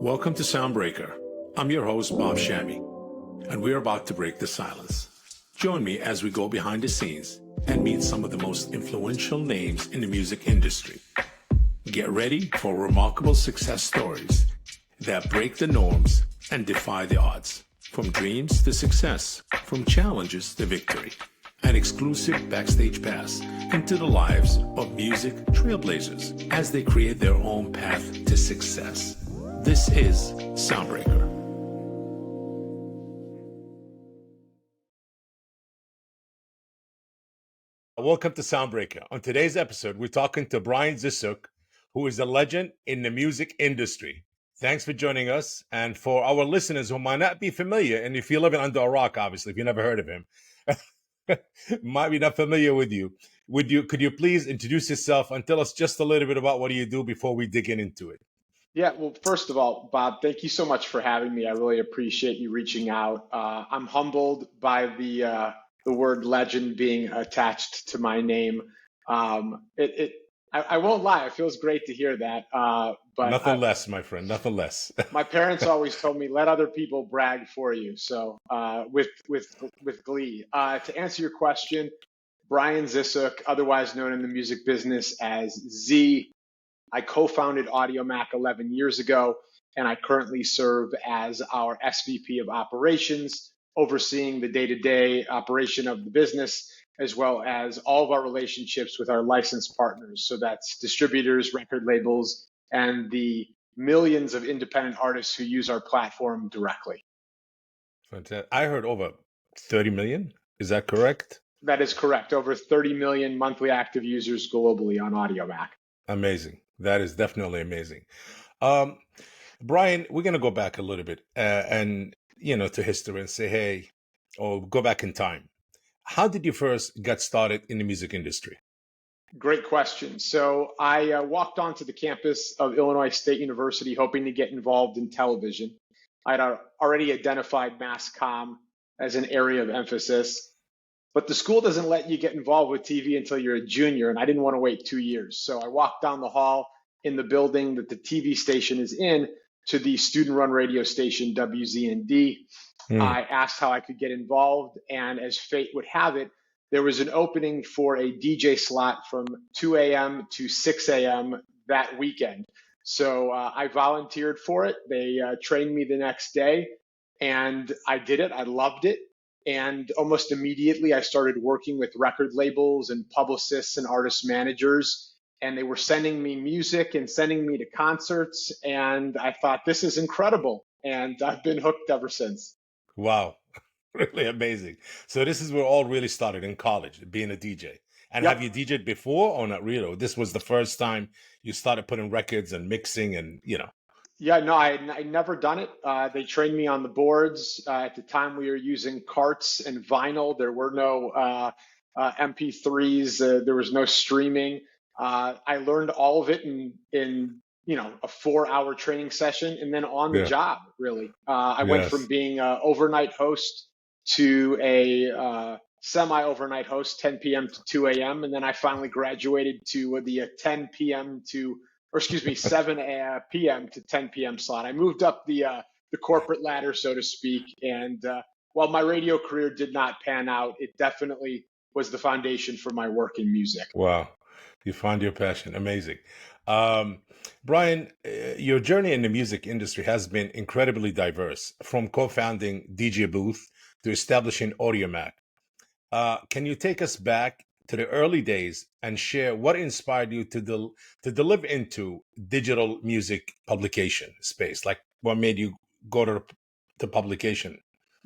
Welcome to SoundBreaker. I'm your host, Bob Shammy, and we're about to break the silence. Join me as we go behind the scenes and meet some of the most influential names in the music industry. Get ready for remarkable success stories that break the norms and defy the odds. From dreams to success, from challenges to victory. An exclusive backstage pass into the lives of music trailblazers as they create their own path to success. This is SoundBreaker. Welcome to SoundBreaker. On today's episode, we're talking to Brian Zisook, who is a legend in the music industry. Thanks for joining us. And for our listeners who might not be familiar, and if you're living under a rock, obviously, if you never heard of him, might be not familiar with you. Could you please introduce yourself and tell us just a little bit about what do you do before we dig into it? Yeah, well, first of all, Bob, thank you so much for having me. I really appreciate you reaching out. I'm humbled by the word legend being attached to my name. I won't lie, it feels great to hear that. But nothing less, my friend, nothing less. My parents always told me, let other people brag for you. So with glee. To answer your question, Brian Zisook, otherwise known in the music business as Z. I co-founded Audiomack 11 years ago, and I currently serve as our SVP of operations, overseeing the day-to-day operation of the business, as well as all of our relationships with our licensed partners. So that's distributors, record labels, and the millions of independent artists who use our platform directly. Fantastic. I heard over 30 million. Is that correct? That is correct. Over 30 million monthly active users globally on Audiomack. Amazing. That is definitely amazing. Brian, we're going to go back a little bit to history and say, hey, or go back in time. How did you first get started in the music industry? Great question. So I walked onto the campus of Illinois State University hoping to get involved in television. I'd already identified mass comm as an area of emphasis, but the school doesn't let you get involved with TV until you're a junior, and I didn't want to wait 2 years. So I walked down the hall in the building that the TV station is in to the student-run radio station WZND. I asked how I could get involved, and as fate would have it, there was an opening for a DJ slot from 2 a.m. to 6 a.m. that weekend. So I volunteered for it. They trained me the next day, and I did it. I loved it. And almost immediately, I started working with record labels and publicists and artist managers. And they were sending me music and sending me to concerts. And I thought, this is incredible. And I've been hooked ever since. Wow. Really amazing. So this is where all really started in college, being a DJ. And Yep. Have you DJed before or not really? This was the first time you started putting records and mixing and, Yeah, no, I never done it. They trained me on the boards. At the time, we were using carts and vinyl. There were no MP3s. There was no streaming. I learned all of it in a 4-hour training session, and then on the job, really. I went from being an overnight host to a semi-overnight host, 10 p.m. to 2 a.m., and then I finally graduated to the 10 p.m. to 7 p.m. to 10 p.m. slot. I moved up the corporate ladder, so to speak. And while my radio career did not pan out, it definitely was the foundation for my work in music. Wow. You found your passion. Amazing. Brian, your journey in the music industry has been incredibly diverse, from co-founding DJ Booth to establishing Audiomack. Can you take us back to the early days and share what inspired you to deliver into digital music publication space? Like what made you go to publication?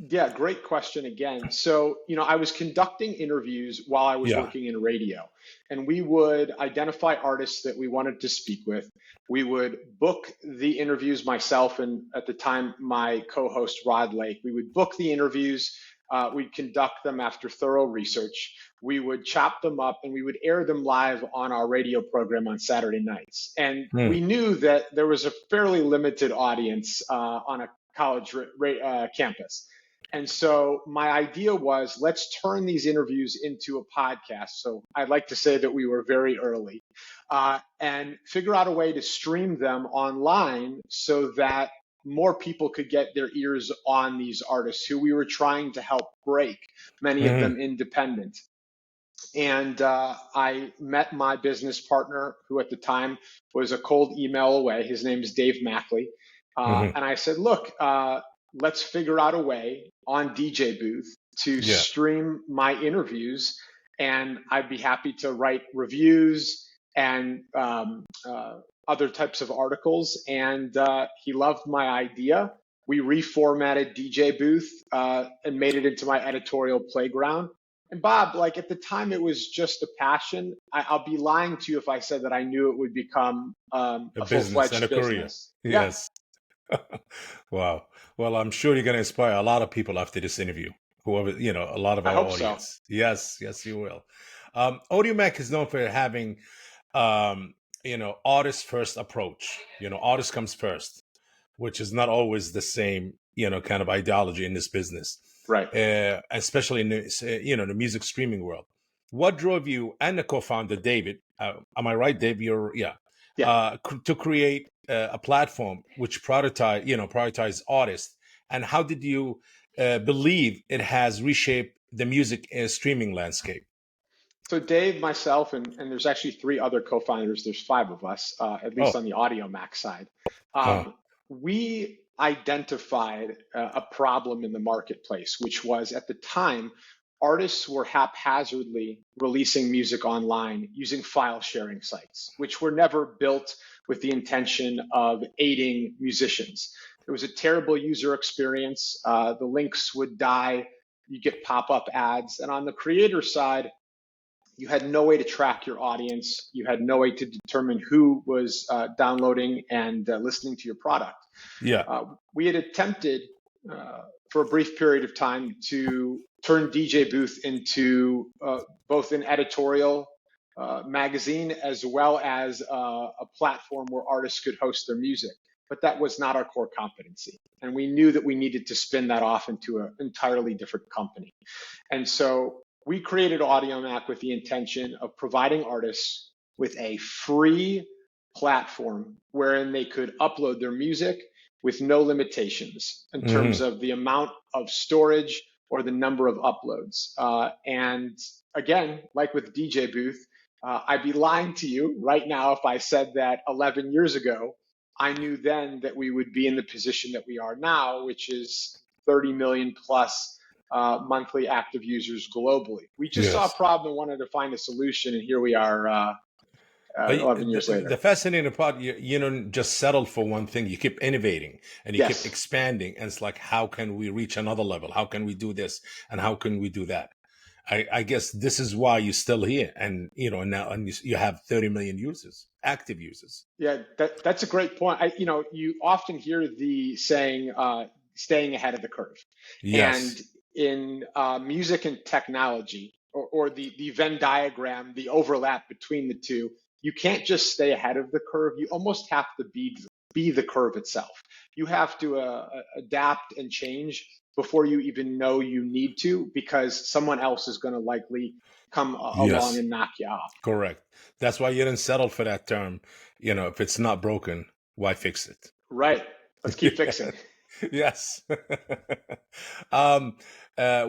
Yeah, great question again. So, I was conducting interviews while I was working in radio, and we would identify artists that we wanted to speak with. We would book the interviews, myself and at the time, my co-host Rod Lake. We would book the interviews. We'd conduct them after thorough research. We would chop them up and we would air them live on our radio program on Saturday nights. And we knew that there was a fairly limited audience on a college campus. And so my idea was, let's turn these interviews into a podcast. So I'd like to say that we were very early and figure out a way to stream them online so that more people could get their ears on these artists who we were trying to help break, many of Hmm. them independent. And I met my business partner, who at the time was a cold email away. His name is Dave Mackley. Hmm. And I said, look, let's figure out a way on DJ Booth to Yeah. stream my interviews. And I'd be happy to write reviews and other types of articles. And he loved my idea. We reformatted DJ Booth and made it into my editorial playground. And Bob, like at the time, it was just a passion. I'll be lying to you if I said that I knew it would become A a business and a full-fledged career. business. Yeah, Yes. Wow. Well, I'm sure you're going to inspire a lot of people after this interview. Whoever, a lot of I our hope so. audience. Yes, yes, you will. Audiomack is known for having, um, artist first approach. Artist comes first, which is not always the same, kind of ideology in this business, Right. especially in the, the music streaming world. What drove you and the co-founder David? Am I right, Dave? Yeah. To create a platform which prioritize artists, and how did you believe it has reshaped the music streaming landscape? So Dave, myself, and there's actually three other co-founders. There's five of us, at least Oh, on the Audiomack side. uh, We identified a problem in the marketplace, which was at the time, artists were haphazardly releasing music online using file sharing sites, which were never built with the intention of aiding musicians. It was a terrible user experience. The links would die. You get pop-up ads. And on the creator side, you had no way to track your audience. You had no way to determine who was downloading and listening to your product. yeah, We had attempted for a brief period of time to turn DJ Booth into both an editorial magazine as well as a platform where artists could host their music. But that was not our core competency. And we knew that we needed to spin that off into an entirely different company. And so we created Audiomack with the intention of providing artists with a free platform wherein they could upload their music with no limitations in terms hmm of the amount of storage or the number of uploads. And again, like with DJ Booth, I'd be lying to you right now if I said that 11 years ago, I knew then that we would be in the position that we are now, which is 30 million plus monthly active users globally. We just saw a yes. problem and wanted to find a solution, and here we are 11 years The later. fascinating part, you don't just settle for one thing. You keep innovating and you keep Yes. expanding. And it's like, how can we reach another level? How can we do this? And how can we do that? I guess this is why you're still here. And, now and you have 30 million users, active users. Yeah, that's a great point. You often hear the saying, staying ahead of the curve. And Yes. in music and technology, or the Venn diagram, the overlap between the two, you can't just stay ahead of the curve. You almost have to be the curve itself. You have to adapt and change before you even know you need to, because someone else is going to likely come along Yes. and knock you off. Correct. That's why you didn't settle for that term. If it's not broken, why fix Right. Let's keep it? fixing. Yes.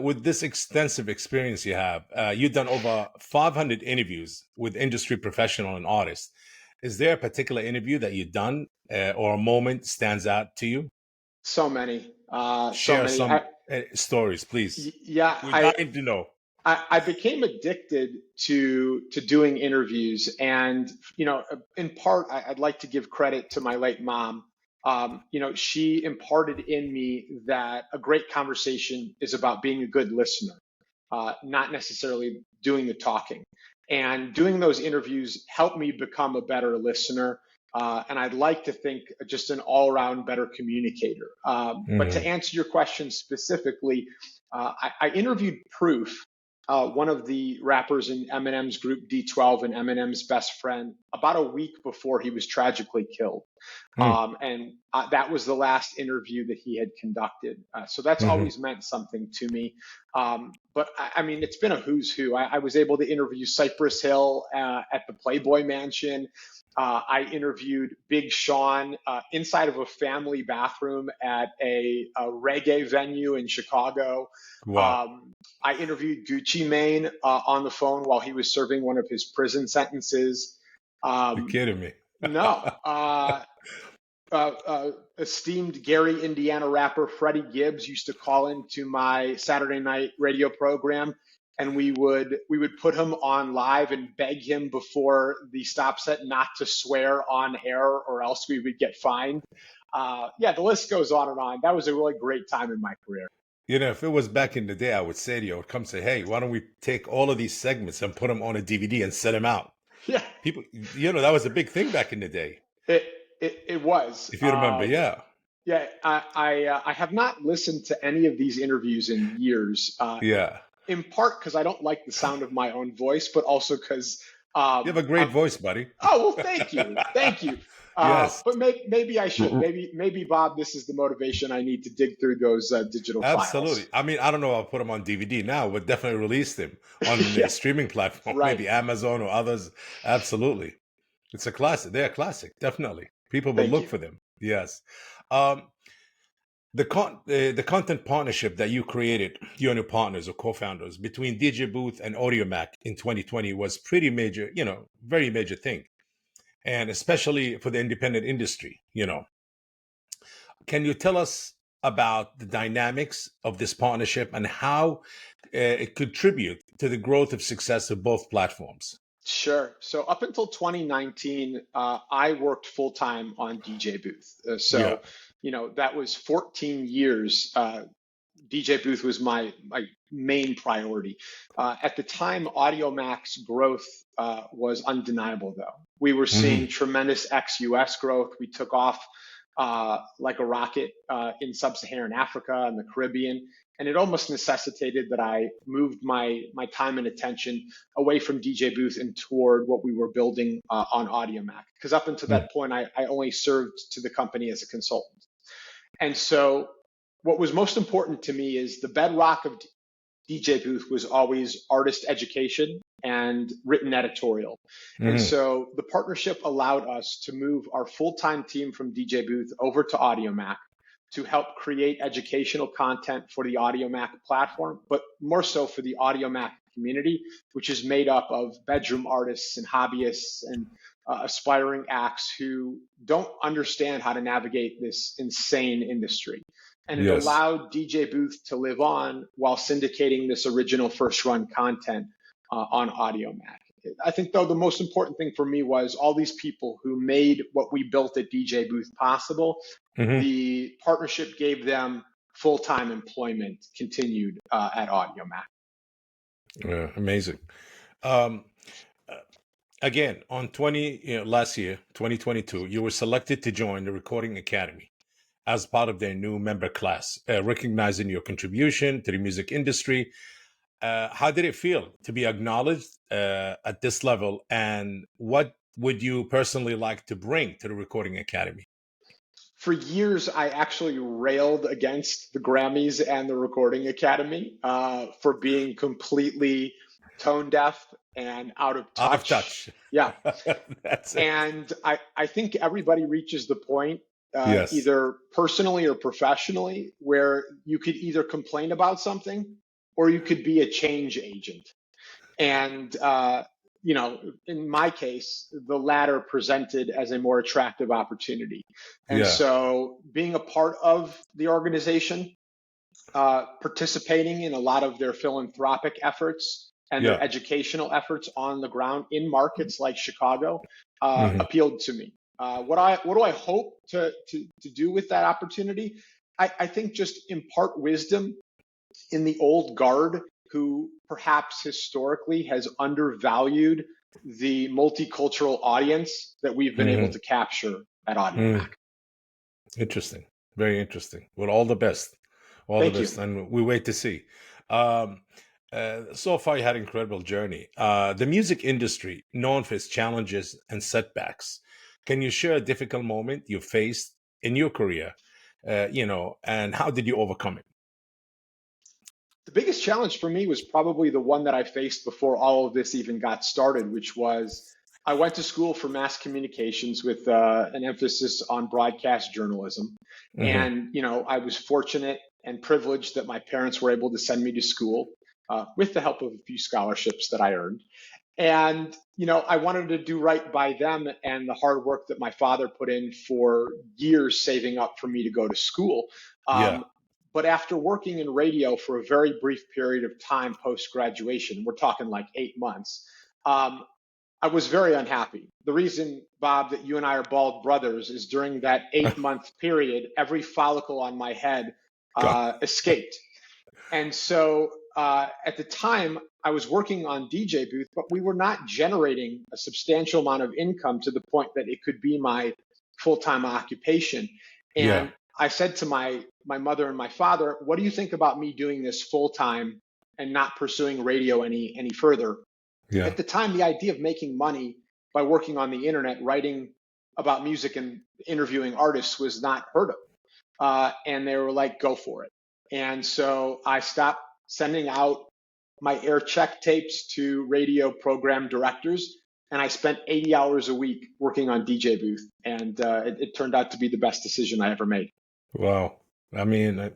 With this extensive experience you have, you've done over 500 interviews with industry professional and artists. Is there a particular interview that you've done or a moment stands out to you? So many, so Share many. some stories, please. Yeah, We're dying to know. I became addicted to doing interviews, and in part, I'd like to give credit to my late mom. She imparted in me that a great conversation is about being a good listener, not necessarily doing the talking. And doing those interviews helped me become a better listener. And I'd like to think just an all around better communicator. But to Mhm. answer your question specifically, I interviewed Proof, one of the rappers in Eminem's group D12 and Eminem's best friend, about a week before he was tragically killed. Mm. And that was the last interview that he had conducted. So that's Mhm. always meant something to me. But I mean, it's been a who's who. I was able to interview Cypress Hill at the Playboy Mansion. I interviewed Big Sean inside of a family bathroom at a reggae venue in Chicago. Wow. I interviewed Gucci Mane on the phone while he was serving one of his prison sentences. You're Um, kidding me. no. Esteemed Gary, Indiana rapper Freddie Gibbs used to call into my Saturday night radio program, and we would put him on live and beg him before the stop set not to swear on air, or else we would get fined. Yeah, the list goes on and on. That was a really great time in my career. If it was back in the day, I would say to you, I would come say, hey, why don't we take all of these segments and put them on a DVD and set them out? Yeah, People, that was a big thing back in the day, it it was. if you remember. Yeah. Yeah, I have not listened to any of these interviews in years. Yeah. In part because I don't like the sound of my own voice, but also because You have a great voice, buddy. oh well, thank you. Yes. But maybe I should. Maybe Bob, this is the motivation I need to dig through those digital Absolutely. files. I mean, I don't know. I'll put them on DVD now. We'll definitely release them on the Yeah, streaming platform, right. maybe Amazon or others. Absolutely. It's a classic. They're a classic. Definitely. People will Thank look you. for them. Yes. Um, the content partnership that you created, you and your partners or co-founders, between DJ Booth and Audiomack in 2020 was pretty major, very major thing. And especially for the independent industry. Can you tell us about the dynamics of this partnership and how it contribute to the growth of success of both platforms? Sure. So up until 2019, I worked full time on DJ Booth. Yeah. That was 14 years. DJ Booth was my main priority. At the time, Audiomack's growth was undeniable, though. We were seeing tremendous ex-US growth. We took off like a rocket in sub-Saharan Africa and the Caribbean, and it almost necessitated that I moved my time and attention away from DJ Booth and toward what we were building on Audiomack. Because up until that point, I only served to the company as a consultant. And so what was most important to me is the bedrock of DJ Booth was always artist education and written editorial. And so the partnership allowed us to move our full-time team from DJ Booth over to Audiomack to help create educational content for the Audiomack platform, but more so for the Audiomack community, which is made up of bedroom artists and hobbyists and aspiring acts who don't understand how to navigate this insane industry. And it Yes. allowed DJ Booth to live on while syndicating this original first run content on Audiomack. I think, though, the most important thing for me was all these people who made what we built at DJ Booth possible. The partnership gave them full-time employment continued at Audiomack. Yeah, amazing. Um, Again, on last year, 2022, you were selected to join the Recording Academy as part of their new member class, recognizing your contribution to the music industry. How did it feel to be acknowledged at this level, and what would you personally like to bring to the Recording Academy? For years, I actually railed against the Grammys and the Recording Academy for being completely tone deaf and out of touch. Out of touch. Yeah. That's it. And I think everybody reaches the point, Yes. either personally or professionally, where you could either complain about something or you could be a change agent. And, in my case, the latter presented as a more attractive opportunity. And Yeah. so being a part of the organization, participating in a lot of their philanthropic efforts and their Yeah. educational efforts on the ground in markets like Chicago Mhm. appealed to me. What do I hope to do with that opportunity? I think just impart wisdom in the old guard who perhaps historically has undervalued the multicultural audience that we've been able to capture at Audiomack. Interesting. Very interesting. Well, all the best. All Thank the you. best. And we wait to see. So far, you had an incredible journey. The music industry, known for its challenges and setbacks. Can you share a difficult moment you faced in your career, and how did you overcome it? The biggest challenge for me was probably the one that I faced before all of this even got started, which was I went to school for mass communications with an emphasis on broadcast journalism. Hmm. And, I was fortunate and privileged that my parents were able to send me to school with the help of a few scholarships that I earned. And, I wanted to do right by them and the hard work that my father put in for years saving up for me to go to school. Yeah. Um, but after working in radio for a very brief period of time post graduation, we're talking like 8 months, um, I was very unhappy. The reason, Bob, that you and I are bald brothers is during that 8 month period, every follicle on my head God. escaped. And so at the time, I was working on DJ booth, but we were not generating a substantial amount of income to the point that it could be my full-time occupation. Yeah. And I said to my mother and my father, "What do you think about me doing this full-time and not pursuing radio any further?" Yeah. At the time, the idea of making money by working on the internet, writing about music and interviewing artists was not heard of. And they were like, go for it. And so I stopped sending out my air check tapes to radio program directors. And I spent 80 hours a week working on DJ booth. And it turned out to be the best decision I ever made. Wow. I mean,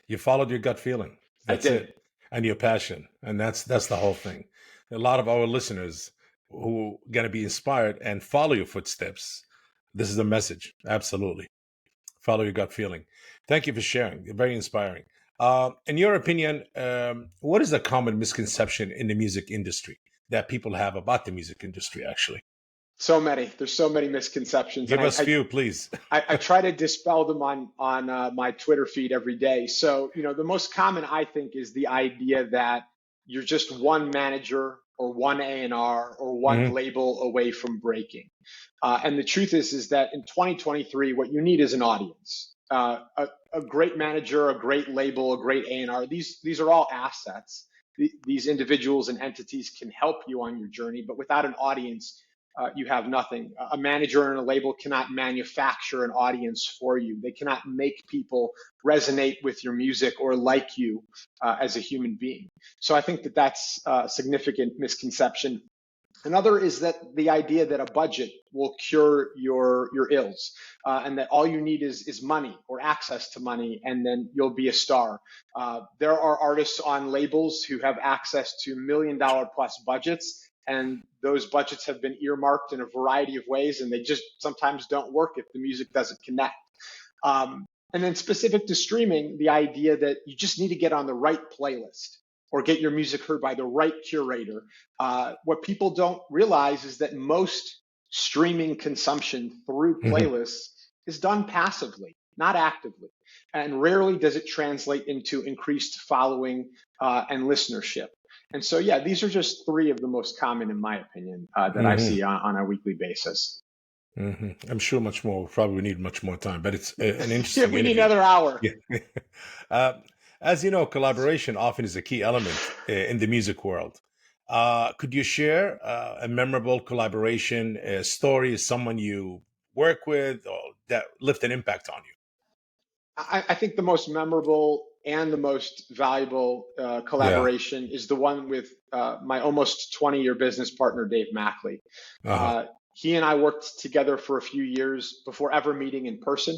you followed your gut feeling. I That's did. it. And your passion. And that's the whole thing. A lot of our listeners who going to be inspired and follow your footsteps. This is the message. Absolutely. Follow your gut feeling. Thank you for sharing. Very inspiring. In your opinion, what is the common misconception in the music industry that people have about the music industry, actually? So many. There's so many misconceptions. And Give us few, please. I try to dispel them on my Twitter feed every day. So, the most common I think is the idea that you're just one manager or one A&R or one Hmm. label away from breaking. And the truth is that in 2023, what you need is an audience. A great manager, a great label, a great A&R. These are all assets. These individuals and entities can help you on your journey, but without an audience, you have nothing. A manager and a label cannot manufacture an audience for you. They cannot make people resonate with your music or like you as a human being. So I think that that's a significant misconception. Another is that the idea that a budget will cure your ills, and that all you need is money or access to money, and then you'll be a star. There are artists on labels who have access to $1 million plus budgets, and those budgets have been earmarked in a variety of ways, and they just sometimes don't work if the music doesn't connect. And then specific to streaming, the idea that you just need to get on the right playlist or get your music heard by the right curator. What people don't realize is that most streaming consumption through Hmm. playlists is done passively, not actively. And rarely does it translate into increased following and listenership. And so, yeah, these are just three of the most common, in my opinion, that I Hmm. see on a weekly basis. I'm sure much more. We probably need much more time, but it's an Yeah, interesting we need interview. another hour. Yeah. uh, as you know, collaboration often is a key element in the music world. Could you share a memorable collaboration story, someone you work with, or that left an impact on you? I think the most memorable and the most valuable Yeah. collaboration is the one with my almost 20-year business partner, Dave Mackley. Uh-huh. Uh, he and I worked together for a few years before ever meeting in person.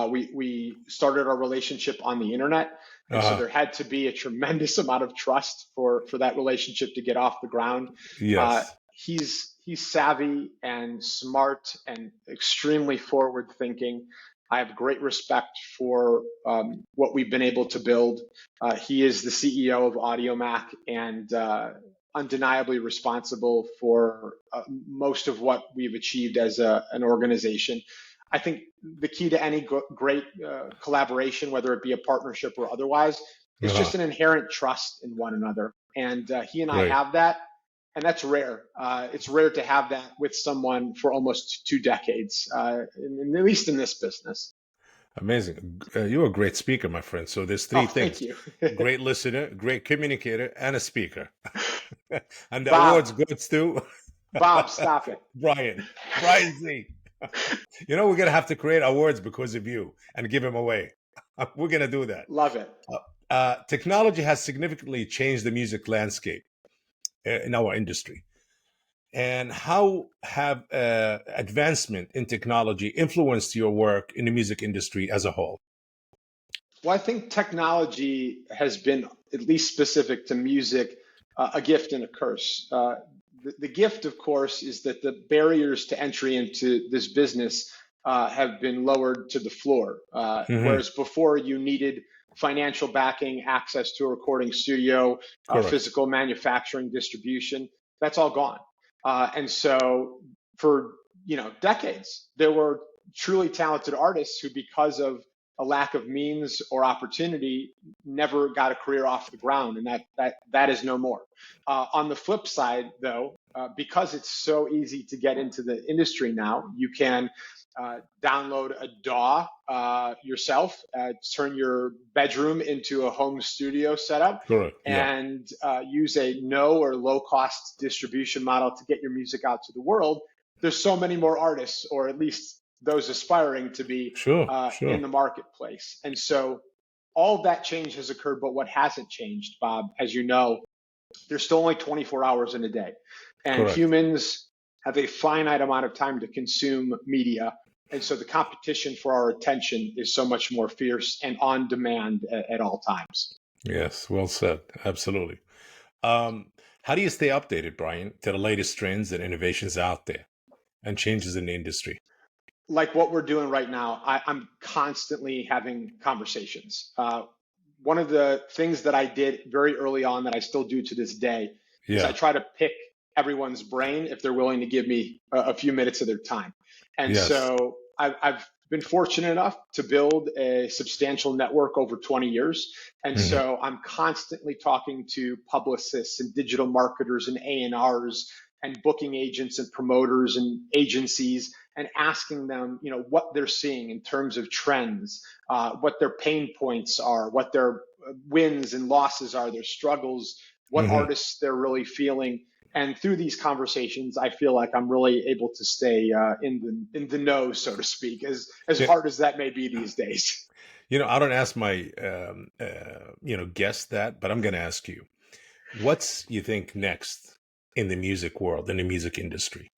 We started our relationship on the internet, and so Uh-huh. there had to be a tremendous amount of trust for that relationship to get off the ground. Yes. He's savvy and smart and extremely forward thinking. I have great respect for what we've been able to build. He is the CEO of Audiomack and undeniably responsible for most of what we've achieved as an organization. I think the key to any great collaboration, whether it be a partnership or otherwise, is Uh-huh. just an inherent trust in one another. And he and I Great. have that, and that's rare. It's rare to have that with someone for almost 2 decades, at least in this business. Amazing. You're a great speaker, my friend. So there's Oh, three thank things: you. great listener, great communicator, and a speaker. And the awards Bob, goes to Bob, stop it. Brian Z. We're gonna have to create awards because of you and give them away. We're gonna do that. Love it. Technology has significantly changed the music landscape in our industry. And how have advancement in technology influenced your work in the music industry as a whole? Well, I think technology has been, at least specific to music, a gift and a curse. The gift, of course, is that the barriers to entry into this business have been lowered to the floor. Hmm. Whereas before you needed financial backing, access to a recording studio, Correct. physical manufacturing, distribution, that's all gone. And so for decades, there were truly talented artists who, because of a lack of means or opportunity, never got a career off the ground, and that is no more. On the flip side, though, because it's so easy to get into the industry now, you can download a DAW yourself, turn your bedroom into a home studio setup, Correct. Yeah. and use a no or low cost distribution model to get your music out to the world. There's so many more artists, or at least those aspiring to be Sure. in Sure. the marketplace. And so all of that change has occurred, but what hasn't changed, Bob, as you know, there's still only 24 hours in a day. And Correct. humans have a finite amount of time to consume media. And so the competition for our attention is so much more fierce and on demand at all times. Yes. Well said. Absolutely. Um, how do you stay updated, Brian, to the latest trends and innovations out there and changes in the industry? Like what we're doing right now, I'm constantly having conversations. One of the things that I did very early on that I still do to this day is I Yeah. try to pick everyone's brain if they're willing to give me a few minutes of their time. And Yes. so I've been fortunate enough to build a substantial network over 20 years. And Hmm. so I'm constantly talking to publicists and digital marketers and A&Rs and booking agents and promoters and agencies, and asking them, what they're seeing in terms of trends, what their pain points are, what their wins and losses are, their struggles, what Hmm. artists they're really feeling. And through these conversations, I feel like I'm really able to stay in the know, so to speak, as Yeah. hard as that may be these days. I don't ask my guests that, but I'm going to ask you, what's you think next in the music world, in the music industry?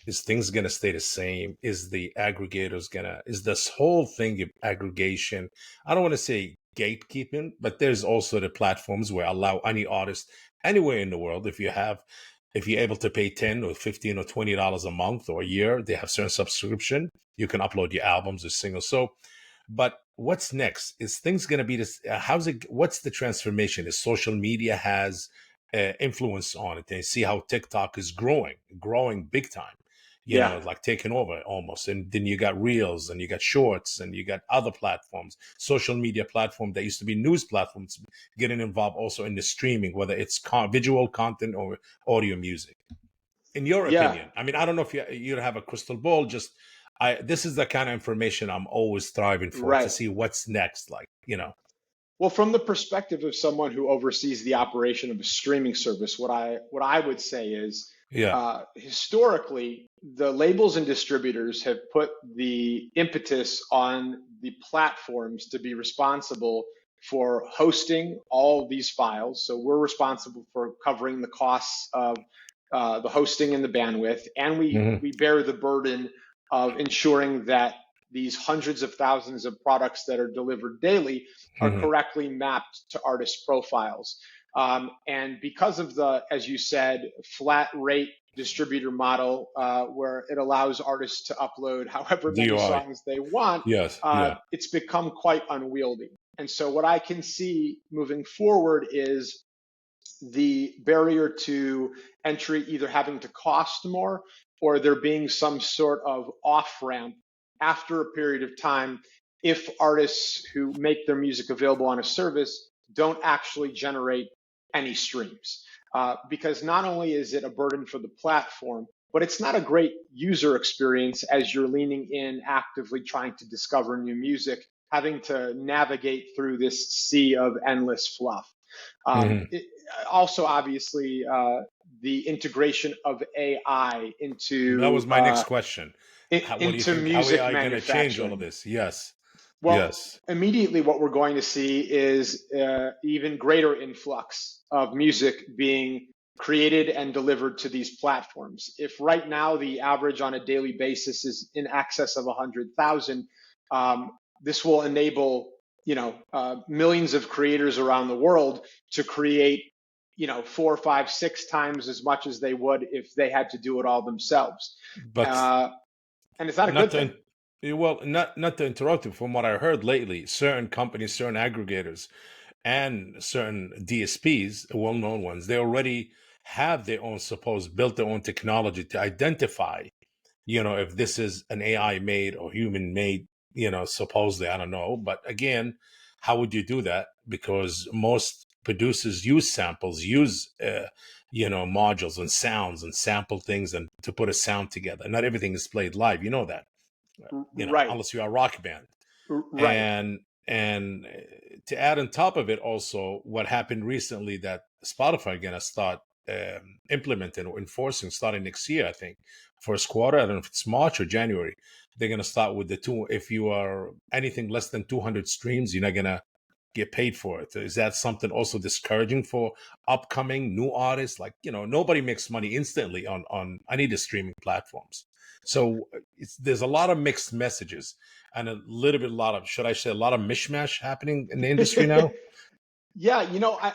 Is things going to stay the same? Is the aggregators is this whole thing of aggregation? I don't want to say gatekeeping, but there's also the platforms where allow any artist anywhere in the world, if you're able to pay 10 or 15 or $20 a month or a year, they have certain subscription. You can upload your albums or singles. So, but what's next? Is things going to be this? How's it? What's the transformation? Is social media has influence on it? And see how TikTok is growing big time. Yeah. Like taking over almost. And then you got Reels and you got Shorts and you got other platforms, social media platform that used to be news platforms, getting involved also in the streaming, whether it's visual content or audio music. In your Yeah. opinion, I mean, I don't know if you have a crystal ball. Just this is the kind of information I'm always striving for to Right. see what's next. Well, from the perspective of someone who oversees the operation of a streaming service, what I would say is, Yeah. historically, the labels and distributors have put the impetus on the platforms to be responsible for hosting all of these files. So we're responsible for covering the costs of the hosting and the bandwidth, and we Hmm. we bear the burden of ensuring that these hundreds of thousands of products that are delivered daily are Hmm. correctly mapped to artist profiles. And because of the, as you said, flat rate distributor model, where it allows artists to upload however many DUI. songs they want, Yes. Yeah. it's become quite unwieldy. And so, what I can see moving forward is the barrier to entry either having to cost more, or there being some sort of off ramp after a period of time if artists who make their music available on a service don't actually generate any streams. Because not only is it a burden for the platform, but it's not a great user experience as you're leaning in actively trying to discover new music, having to navigate through this sea of endless fluff. Hmm. Also, obviously, the integration of AI That was my next question. What do you into think? How music AI going to change all of manufacturing. this? Yes. Well, Yes. immediately what we're going to see is even greater influx of music being created and delivered to these platforms. If right now the average on a daily basis is in excess of 100,000, this will enable millions of creators around the world to create 4, 5, 6 times as much as they would if they had to do it all themselves. But And it's not a not good to thing. well, not to interrupt you. From what I heard lately, certain companies, certain aggregators, and certain DSPs, well-known ones, they already have their own built their own technology to identify, if this is an AI made or human made, supposedly, I don't know. But again, how would you do that? Because most producers use samples, use, modules and sounds and sample things and to put a sound together. Not everything is played live. You know that, Right, unless you're a rock band. right. And to add on top of it, also what happened recently that Spotify gonna start implementing or enforcing starting next year, I think first quarter. I don't know if it's March or January. They're gonna start with the two. If you are anything less than 200 streams, you're not gonna get paid for it. Is that something also discouraging for upcoming new artists? Like, nobody makes money instantly on any of the streaming platforms. So there's a lot of mixed messages and a lot of, should I say, a lot of mishmash happening in the industry now. Yeah,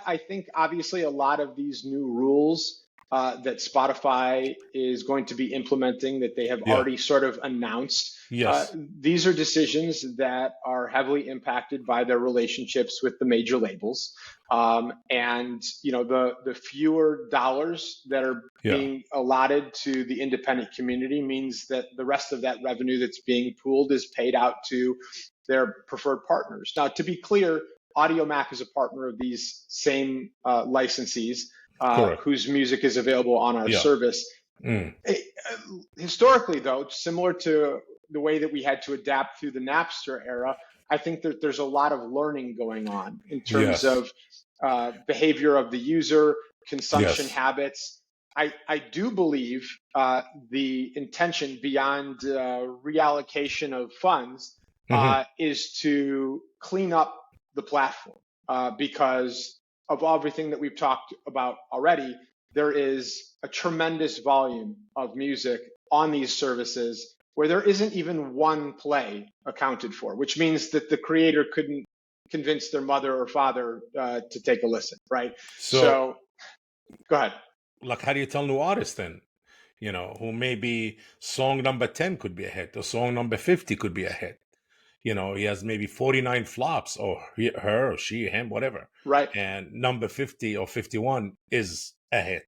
I think obviously a lot of these new rules that Spotify is going to be implementing, that they have Yeah. already sort of announced, Yes. these are decisions that are heavily impacted by their relationships with the major labels. And the fewer dollars that are Yeah. being allotted to the independent community means that the rest of that revenue that's being pooled is paid out to their preferred partners. Now, to be clear, Audiomack is a partner of these same licensees Correct. whose music is available on our Yeah. service. Mm. Historically, though, similar to the way that we had to adapt through the Napster era, I think that there's a lot of learning going on in terms Yes. of behavior of the user, consumption Yes. habits. I do believe the intention beyond reallocation of funds Hmm. is to clean up the platform because of everything that we've talked about already. There is a tremendous volume of music on these services where there isn't even one play accounted for, which means that the creator couldn't convince their mother or father to take a listen, right? So, So go ahead. like, how do you tell new artists then? Who maybe song number 10 could be a hit, or song number 50 could be a hit. He has maybe 49 flops, or her, or she, him, whatever. Right. And number 50 or 51 is a hit.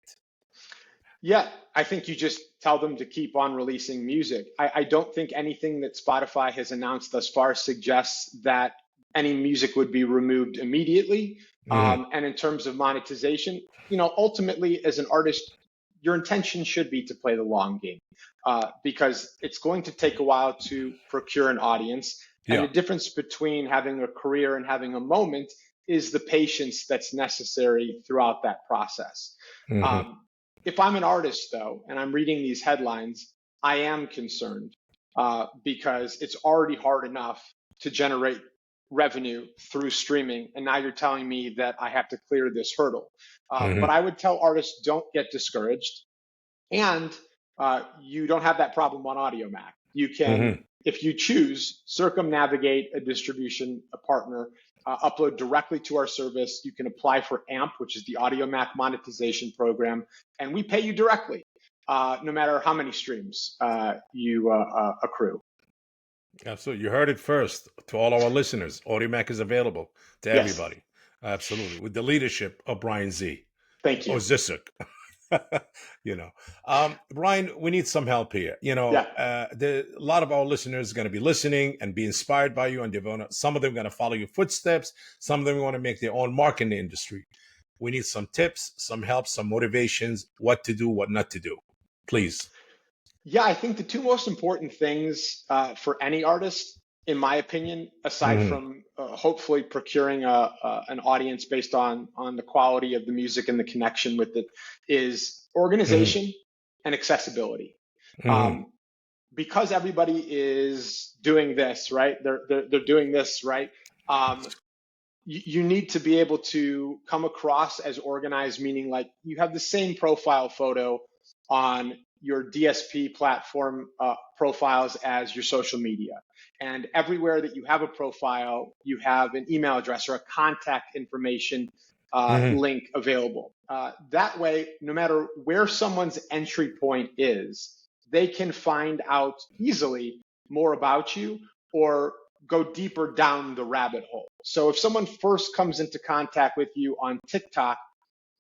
Yeah, I think you just tell them to keep on releasing music. I don't think anything that Spotify has announced thus far suggests that any music would be removed immediately. Hmm. And in terms of monetization, ultimately, as an artist, your intention should be to play the long game because it's going to take a while to procure an audience. And the Yeah. difference between having a career and having a moment is the patience that's necessary throughout that process. Hmm. Um, if I'm an artist, though, and I'm reading these headlines, I am concerned because it's already hard enough to generate revenue through streaming. And now you're telling me that I have to clear this hurdle. But Hmm. I would tell artists, don't get discouraged. And you don't have that problem on Audiomack. You can, Hmm. if you choose, circumnavigate a distribution a partner, upload directly to our service. You can apply for AMP, which is the Audiomack monetization program, and we pay you directly, no matter how many streams you accrue. Absolutely. You heard it first to all our listeners. Audiomack is available to Yes, everybody. Absolutely. With the leadership of Brian Z. thank Or you. Zisook. you know, Brian, we need some help here. Yeah. A lot of our listeners are going to be listening and be inspired by you, and some of them are going to follow your footsteps. Some of them want to make their own mark in the industry. We need some tips, some help, some motivations, what to do, what not to do. Please. Yeah, I think the two most important things for any artist, in my opinion, aside Hmm. from hopefully procuring an audience based on the quality of the music and the connection with it, is Hmm. organization and accessibility. Hmm. Um, because everybody is doing this, right? They're doing this, right? Um, you need to be able to come across as organized, meaning like you have the same profile photo on your DSP platform profiles as your social media. And everywhere that you have a profile, you have an email address or a contact information link available. That way, no matter where someone's entry point is, they can find out easily more about you or go deeper down the rabbit hole. So if someone first comes into contact with you on TikTok,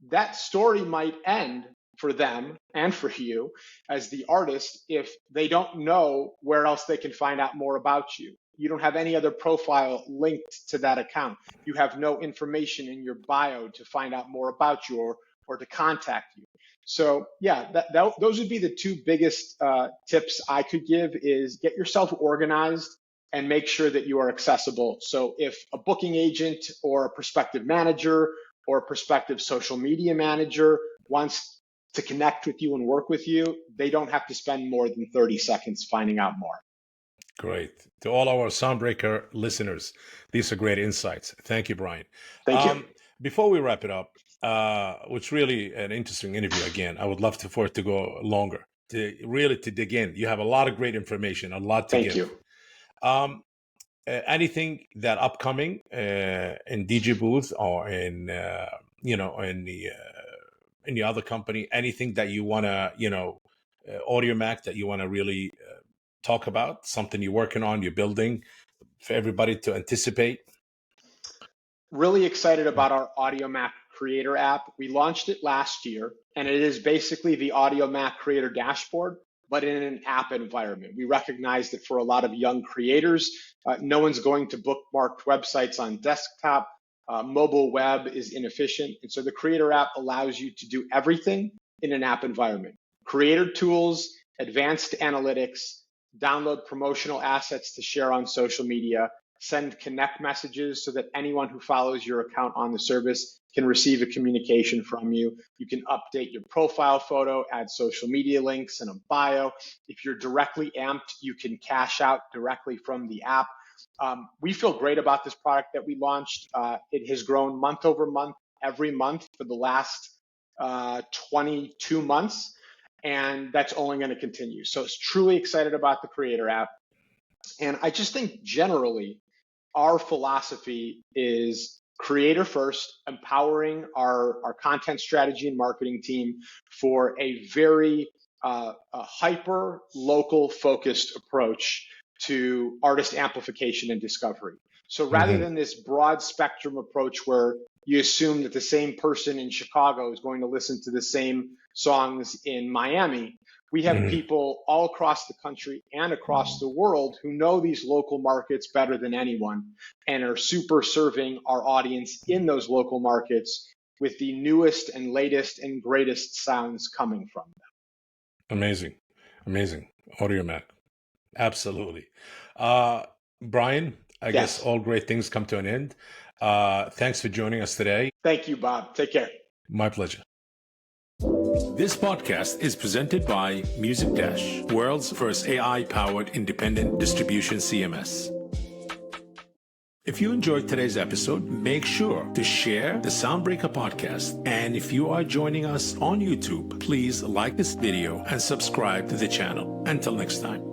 that story might end for them and for you as the artist if they don't know where else they can find out more about you. You don't have any other profile linked to that account. You have no information in your bio to find out more about you or to contact you. So yeah, those would be the two biggest tips I could give is get yourself organized and make sure that you are accessible. So if a booking agent or a prospective manager or a prospective social media manager wants to connect with you and work with you, they don't have to spend more than 30 seconds finding out more. Great. To all our SoundBreaker listeners, these are great insights. Thank you, Brian. Thank you. Before we wrap it up, which really an interesting interview again, I would love for it to go longer, to dig in. You have a lot of great information, a lot to give. Thank you. Anything that upcoming in DJ booth or in in the other company, anything that you want to Audiomack that you want to really talk about, something you're working on, you're building for everybody to anticipate? Really excited about our Audiomack Creator app. We launched it last year, and it is basically the Audiomack Creator dashboard, but in an app environment. We recognize that for a lot of young creators, no one's going to bookmark websites on desktop. Mobile web is inefficient. And so the Creator app allows you to do everything in an app environment. Creator tools, advanced analytics, download promotional assets to share on social media, send connect messages so that anyone who follows your account on the service can receive a communication from you. You can update your profile photo, add social media links and a bio. If you're directly amped, you can cash out directly from the app. We feel great about this product that we launched. It has grown month over month, every month for the last 22 months, and that's only going to continue. So it's truly excited about the Creator app. And I just think generally, our philosophy is creator first, empowering our content strategy and marketing team for a very hyper local focused approach to artist amplification and discovery. So rather than this broad spectrum approach where you assume that the same person in Chicago is going to listen to the same songs in Miami, we have people all across the country and across the world who know these local markets better than anyone and are super serving our audience in those local markets with the newest and latest and greatest sounds coming from them. Amazing. Amazing. Audiomack. Absolutely. Brian, I guess all great things come to an end. Thanks for joining us today. Thank you, Bob. Take care. My pleasure. This podcast is presented by Music Dash, world's first AI-powered independent distribution CMS. If you enjoyed today's episode, make sure to share the SoundBreaker podcast. And if you are joining us on YouTube, please like this video and subscribe to the channel. Until next time.